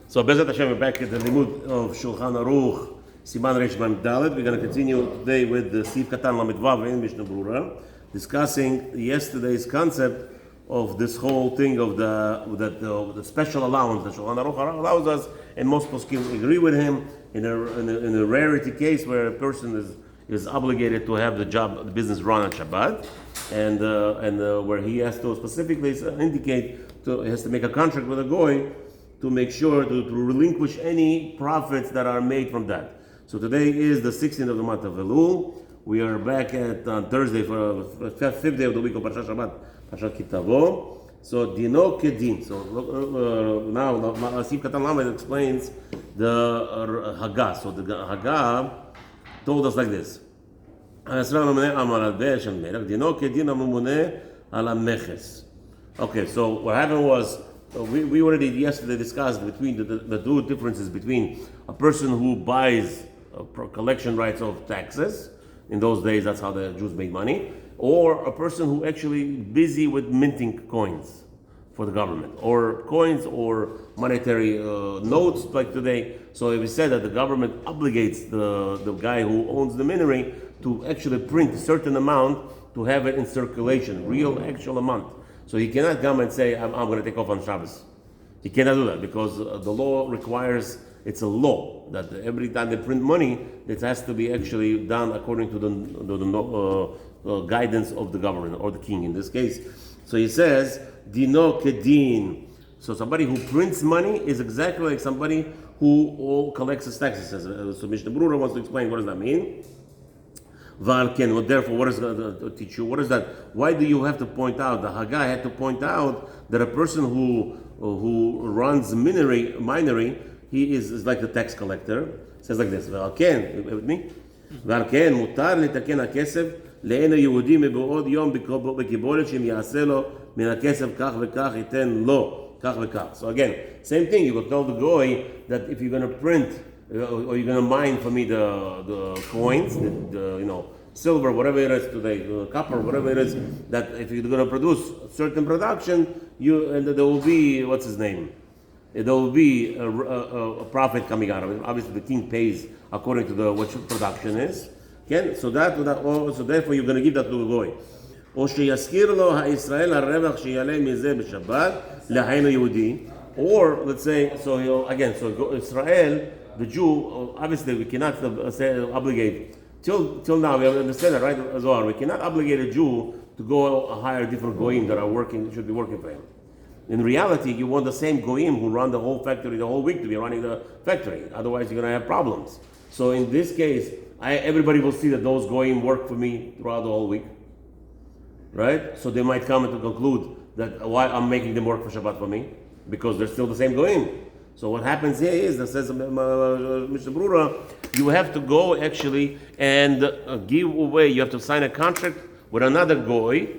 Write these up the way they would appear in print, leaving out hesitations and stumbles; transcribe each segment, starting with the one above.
So Bezat Hashem, we're back at the Limud of Shulchan Aruch, Siman Reish Mem Dalet. We're going to continue today with the Sif Katan Lamed Vav in Mishnah Berurah, discussing yesterday's concept of this whole thing of the special allowance that Shulchan Aruch allows us, and most poskim agree with him in a rarity case where a person is obligated to have the business run on Shabbat, and where he has to specifically indicate he has to make a contract with a goy to make sure to relinquish any profits that are made from that. So today is the 16th of the month of Elul. We are back on Thursday for the fifth day of the week of Parashat Shabbat, Parashat Kitavo. So Dino Kedin. So now Sif Katan Lamed explains the Haggah. So the Haggah told us like this. Okay, so what happened was we already yesterday discussed between the two differences between a person who buys collection rights of taxes. In those days, that's how the Jews made money, or a person who actually busy with minting coins for the government, or coins or monetary notes like today. So we said that the government obligates the guy who owns the minery to actually print a certain amount to have it in circulation, real actual amount. So he cannot come and say, I'm going to take off on Shabbos. He cannot do that because the law requires, it's a law that every time they print money, it has to be actually done according to the guidance of the government or the king in this case. So he says, Dino Kedin. So somebody who prints money is exactly like somebody who collects his taxes. So Mishnah Berurah wants to explain what does that mean. Therefore, what is going to teach you? What is that? Why do you have to point out? The Haggah had to point out that a person who runs minery, he is like the tax collector. It says like this. With me. ועל מותר לתקן הכסף לאין היהודי מבעוד יום בקיבולת שאם יעשה לו מן הכסף כך וכך ייתן לו כך וכך. So again, same thing. You could tell the goy that if you're going to print or you're going to mine for me the coins, the silver, whatever it is today, copper, whatever it is, that if you're going to produce a certain production, and there will be, what's his name? There will be a profit coming out of it. Obviously, the king pays according to what your production is. Okay? So therefore, you're going to give that to the goy. או שיזכיר לו הישראל הרווח שיעלה מזה בשבת לאחינו יהודי. Or let's say, so Israel, the Jew, obviously we cannot obligate till now. We understand that, right? As well, we cannot obligate a Jew to go hire different goyim that should be working for him. In reality, you want the same goyim who run the whole factory the whole week to be running the factory. Otherwise, you're going to have problems. So in this case, everybody will see that those goyim work for me throughout the whole week, right? So they might come to conclude that why I'm making them work for Shabbat for me, because they're still the same goyim. So what happens here is, that says Mishnah Berurah, you have to go actually and give away, you have to sign a contract with another goy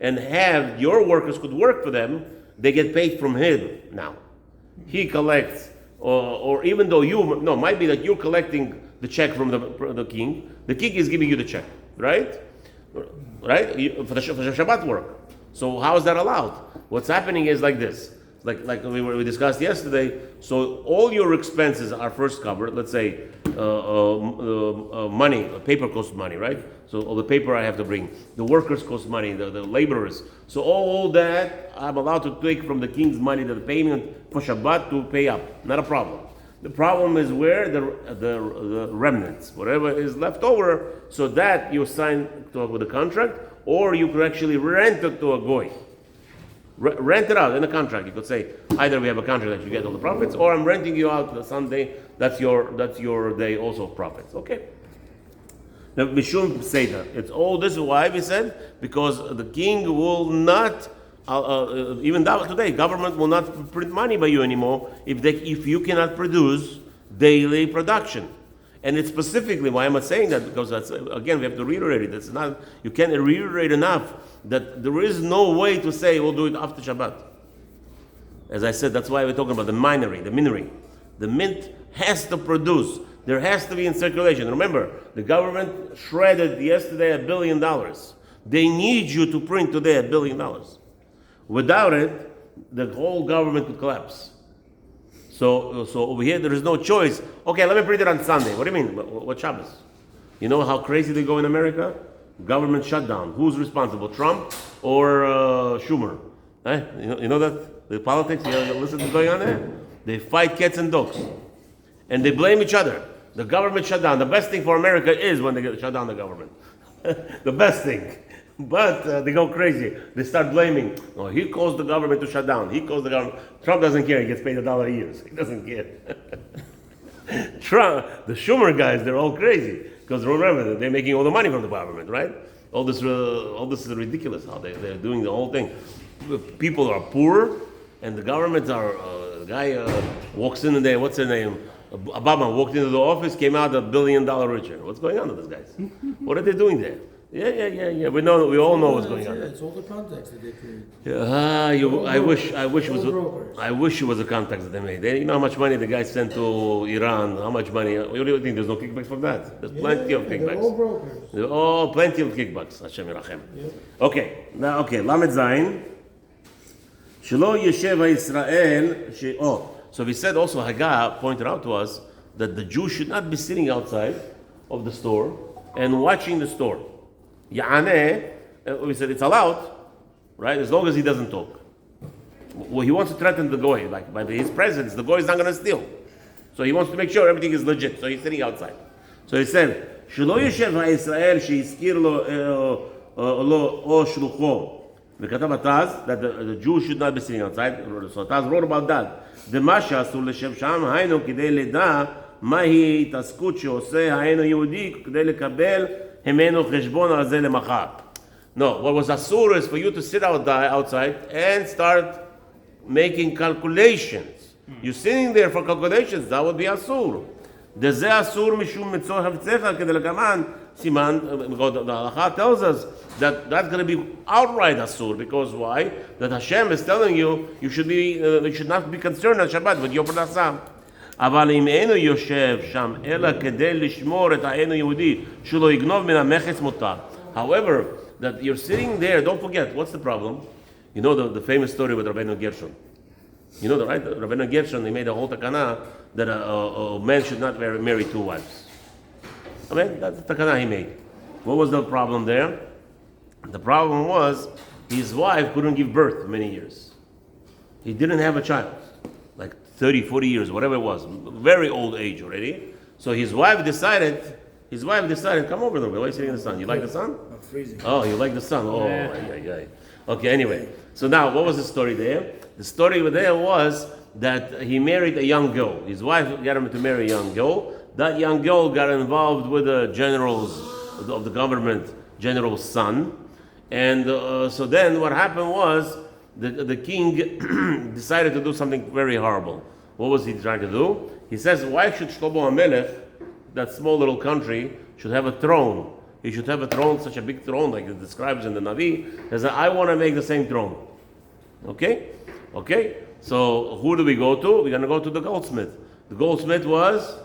and have your workers could work for them, they get paid from him now. He collects, or even though might be that you're collecting the check from the king is giving you the check, right? Right? For the Shabbat work. So how is that allowed? What's happening is like this. Like we discussed yesterday, so all your expenses are first covered. Let's say money, paper costs money, right? So all the paper I have to bring, the workers cost money, the laborers. So all that I'm allowed to take from the king's money, the payment for Shabbat to pay up. Not a problem. The problem is where the remnants, whatever is left over, so that you sign with a contract, or you could actually rent it to a goy. Rent it out in a contract. You could say either we have a contract that you get all the profits, or I'm renting you out the Sunday. That's your day also of profits. Okay. Now we shouldn't say that. It's all this is why we said, because the king will not even today government will not print money by you anymore if you cannot produce daily production. And it's specifically why I'm not saying that, because that's, again, we have to reiterate it. It's not, you can't reiterate enough that there is no way to say we'll do it after Shabbat. As I said, that's why we're talking about the minery. The mint has to produce. There has to be in circulation. Remember, the government shredded yesterday $1 billion. They need you to print today $1 billion. Without it, the whole government could collapse. So over here there is no choice. Okay, let me print it on Sunday. What do you mean? What Shabbos? You know how crazy they go in America? Government shutdown. Who's responsible? Trump or Schumer? You know that? The politics, listen to what's going on there? They fight cats and dogs. And they blame each other. The government shut down. The best thing for America is when they shut down the government. The best thing. But they go crazy. They start blaming. Oh, he caused the government to shut down. He caused the government. Trump doesn't care. He gets paid $1 a year. So he doesn't care. Trump, the Schumer guys, they're all crazy. Because remember, they're making all the money from the government, right? All this is ridiculous how they're doing the whole thing. People are poor, and the government are. The guy walks in there. What's his name? Obama walked into the office, came out $1 billion richer. What's going on with these guys? What are they doing there? Yeah. We all know what's going on there. It's all the context that they create. I wish it was a context that they made. You know how much money the guy sent to Iran? How much money? What do you think? There's no kickbacks from that. There's plenty of kickbacks. They're all brokers. There are plenty of kickbacks. Hashem Yerachem. Yeah. Okay. Now, Lamed Zayin. Shelo Yeshev Yisrael. So we said also, Haggah pointed out to us that the Jew should not be sitting outside of the store and watching the store. Ya'aneh, we said it's allowed, right? As long as he doesn't talk. Well, he wants to threaten the goy, like by his presence, the goy is not going to steal. So he wants to make sure everything is legit. So he's sitting outside. So he said, Shelo Yeshev HaYisrael she'izkir lo o shlucho. וכתב התז, that the Jew should not be sitting outside. So Taz wrote about that. דמשא אסור לשב שם, היינו כדי לדע מהי התעסקות שעושה היינו יהודי כדי לקבל ממנו חשבון על זה למחר. No, what was asur is for you to sit outside and start making calculations. You're sitting there for calculations, that would be asur. דזה אסור משום מצור חפצך כדי לקמן, סימן, the Halachah tells us that that's going to be outright asur, because why? That Hashem is telling you, you should not be concerned on Shabbat with your parnasah. אבל אם אינו יושב שם, אלא כדי לשמור את האינו יהודי, שלא יגנוב מן המכס מותר. However, that you're sitting there, don't forget, what's the problem? You know the famous story with Rabbeinu Gershon. You know that, right? Rabbeinu Gershon, he made a whole takana that a man should not marry two wives. I mean, that's the takana he made. What was the problem there? The problem was his wife couldn't give birth for many years. He didn't have a child, like 30, 40 years, whatever it was, very old age already. So his wife decided, come over there. Why are you sitting in the sun? You like the sun? I'm freezing. Oh, you like the sun? Oh, yeah. Okay, anyway. So now, what was the story there? The story there was that he married a young girl. His wife got him to marry a young girl. That young girl got involved with the generals of the government, general's son. And so then what happened was the king decided to do something very horrible. What was he trying to do? He says, why should Shlomo HaMelech, that small little country, should have a throne? He should have a throne, such a big throne, like it describes in the Navi. He says, I want to make the same throne. Okay? So who do we go to? We're going to go to the goldsmith. The goldsmith was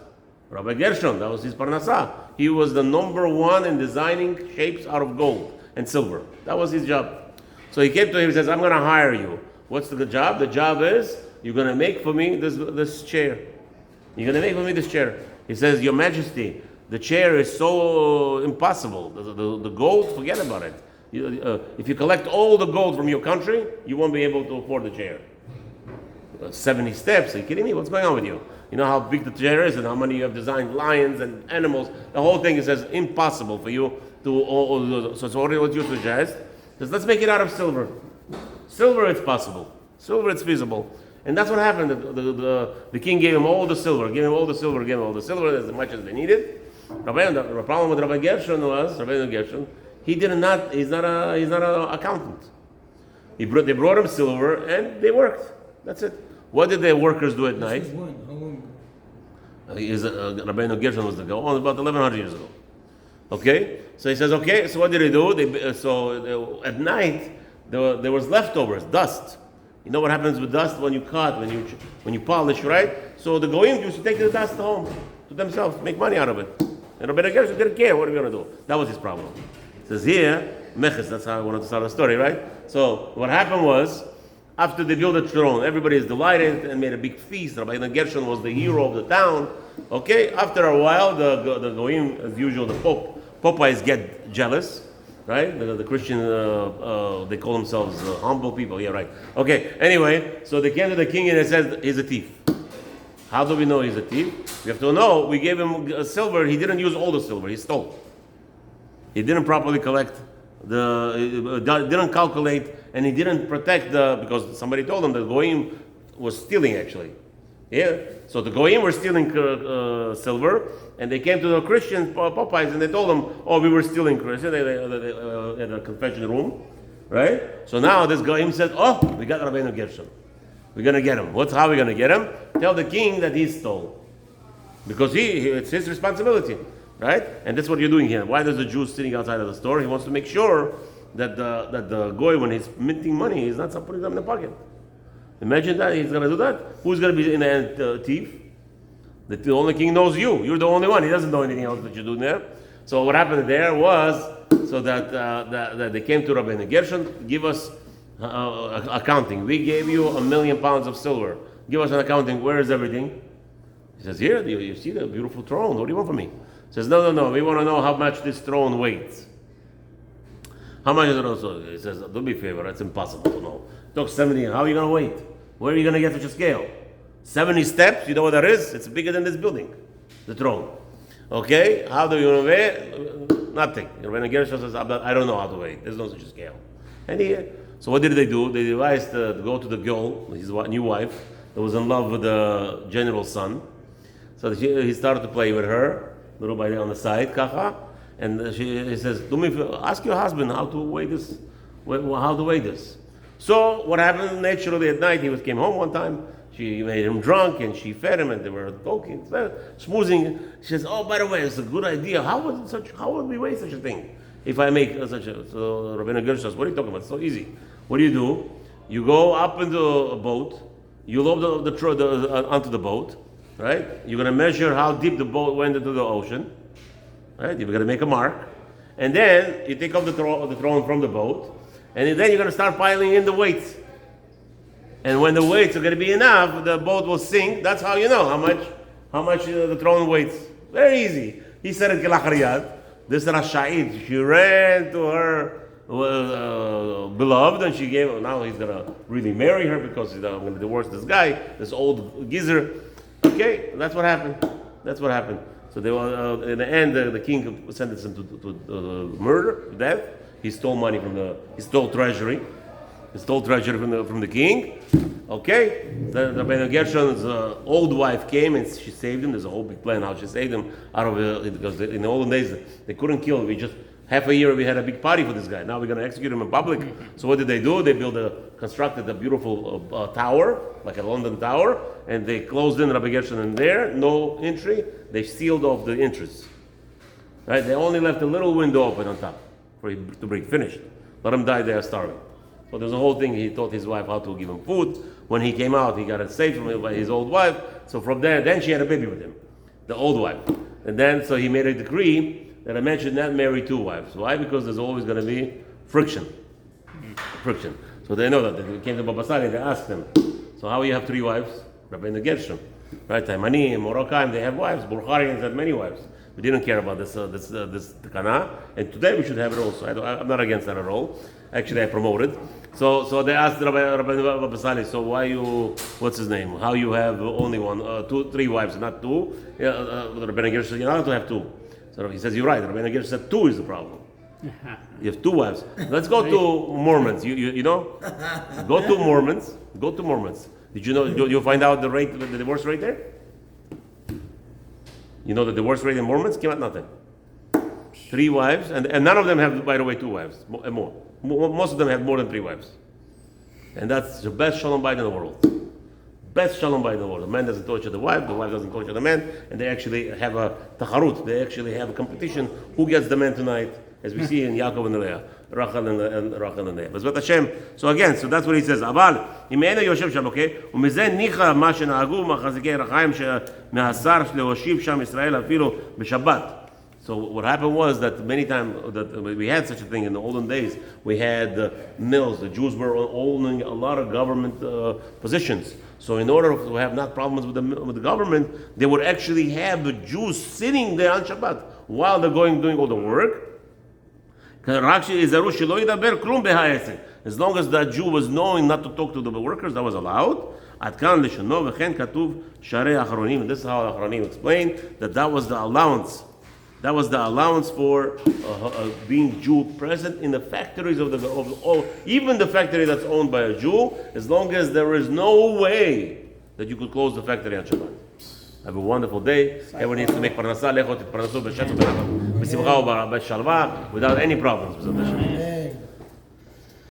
Rabbi Gershon. That was his parnasah. He was the number one in designing shapes out of gold and silver. That was his job. So he came to him and says, I'm going to hire you. What's the job? The job is, you're going to make for me this chair. You're going to make for me this chair. He says, Your Majesty, the chair is so impossible. The gold, forget about it. If you collect all the gold from your country, you won't be able to afford the chair. 70 steps, are you kidding me? What's going on with you? You know how big the chair is and how many you have designed lions and animals. The whole thing says impossible for you to. So what you suggest is let's make it out of silver. Silver, it's possible. Silver, it's feasible. And that's what happened. The king gave him all the silver, as much as they needed. The problem with Rabbi Gershon was, he's not an accountant. They brought him silver and they worked. That's it. What did the workers do at night? How long? Rabbeinu Gershon was the guy, about 1,100 years ago. Okay? So he says, okay, so what did they do? At night, there was leftovers, dust. You know what happens with dust when you cut, when you polish, right? So the goyim used to take the dust home to themselves, make money out of it. And Rabbeinu Gershon didn't care, what are we going to do? That was his problem. It says here, Meches, that's how I wanted to start the story, right? So what happened was, After they built the throne, everybody is delighted and made a big feast. Rabbi Gershon was the hero of the town. Okay, after a while, the goyim, as usual, the popeyes get jealous, right? The Christian, they call themselves humble people. Yeah, right. Okay. Anyway, so they came to the king and they said he's a thief. How do we know he's a thief? We have to know. We gave him silver. He didn't use all the silver. He stole. He didn't properly collect didn't calculate, and he didn't protect because somebody told him that goyim was stealing actually. Yeah. So the goyim were stealing silver, and they came to the Christian popeyes and they told them, "Oh, we were stealing Christian." They in a confession room, right? So now this goyim said, "Oh, we got Rabbeinu Gershon. We're gonna get him. How are we gonna get him? Tell the king that he stole, because it's his responsibility." Right? And that's what you're doing here. Why does the Jew sitting outside of the store? He wants to make sure that the goy, when he's minting money, he's not putting them in the pocket. Imagine that he's going to do that. Who's going to be in the end thief? The only king knows you. You're the only one. He doesn't know anything else that you're doing there. So what happened there was so that they came to Rabbeinu Gershon, give us accounting. We gave you 1,000,000 pounds of silver. Give us an accounting. Where is everything? He says, here, you see the beautiful throne. What do you want from me? He says, no. We want to know how much this throne weighs. How much is it also? He says, do me a favor. It's impossible to know. It took 70. How are you going to weight? Where are you going to get such a scale? 70 steps. You know what that is? It's bigger than this building, the throne. Okay? How do you weigh? Nothing. Rabbeinu Gershon says, I don't know how to weigh. There's no such a scale. And so what did they do? They devised to go to the girl, his new wife, that was in love with the general's son. So he started to play with her. Little by on the side, kacha, and he says, ask your husband how to weigh this. How to weigh this? So what happened? Naturally, at night he came home one time. She made him drunk, and she fed him, and they were talking, schmoozing. She says, "Oh, by the way, it's a good idea. How would we weigh such a thing? If I make such a..." So Rabbeinu Gershon says, "What are you talking about? It's so easy. What do? You go up into a boat. You load onto the boat." Right? You're going to measure how deep the boat went into the ocean. Right? You're going to make a mark. And then you take off the throne from the boat. And then you're going to start piling in the weights. And when the weights are going to be enough, the boat will sink. That's how you know how much the throne weighs. Very easy. He said it Kilachariyat. This Rasha'id, she ran to her beloved, and she gave. Now he's going to really marry her because he's going to divorce this guy, this old geezer. Okay, that's what happened. So they were, in the end, the king sentenced him to murder, death. He stole money he stole treasury. He stole treasury from the king. Okay, then Rabbeinu Gershon's old wife came and she saved him. There's a whole big plan how she saved him out of it, because in the olden days they couldn't kill him. We just half a year we had a big party for this guy. Now we're going to execute him in public. So what did they do? They constructed a beautiful tower, like a London tower, and they closed in Rabbi Gershon in there, no entry. They sealed off the entrance. Right? They only left a little window open on top for him to bring finished. Let him die there starving. So there's a whole thing. He taught his wife how to give him food. When he came out, he got it saved from his old wife. So from there, then she had a baby with him, the old wife. And then, so he made a decree that a man should not marry two wives. Why? Because there's always going to be friction. So they know that. They came to Baba Sali, they asked him, so how you have three wives? Rabbeinu Gershon. Right? Taimani and Moroccan, they have wives. Bulgarians have many wives. We didn't care about this takana, and today we should have it also. I'm not against that at all. Actually, I promote it. So they asked Rabbeinu Baba Sali, so what's his name? How you have only three wives, not two? Rabbeinu Gershon said, you're not allowed to have two. So he says, you're right. Rabbeinu Gershon said two is the problem. You have two wives. Let's go to Mormons. You know? Go to Mormons. Did you know? You'll find out the divorce rate there? You know the divorce rate in Mormons? Came out nothing. Three wives, and none of them have, by the way, two wives and more. Most of them have more than three wives. And that's the best shalom bayit in the world. Best shalom bayit in the world. The man doesn't torture the wife doesn't torture the man, and they actually have a tacharut. They actually have a competition. Who gets the man tonight? As we see in Yaakov and Leah, Rachel and Leah. But Hashem. So again, so that's what he says. Aval imena yoshev sham, okay? ומזה ניחא מה שנהגו מחזיקי רחיים שמהשר להושיב שם ישראל אפילו בשבת. So what happened was that many times that we had such a thing in the olden days. We had mills. The Jews were owning a lot of government positions. So in order to have not problems with the government, they would actually have the Jews sitting there on Shabbat while they're doing all the work. As long as that Jew was knowing not to talk to the workers, that was allowed. And this is how the Achronim explained that was the allowance. That was the allowance for being Jew present in the factories of even the factory that's owned by a Jew, as long as there is no way that you could close the factory on Shabbat. Have a wonderful day. Everyone needs to make parnasah, without any problems.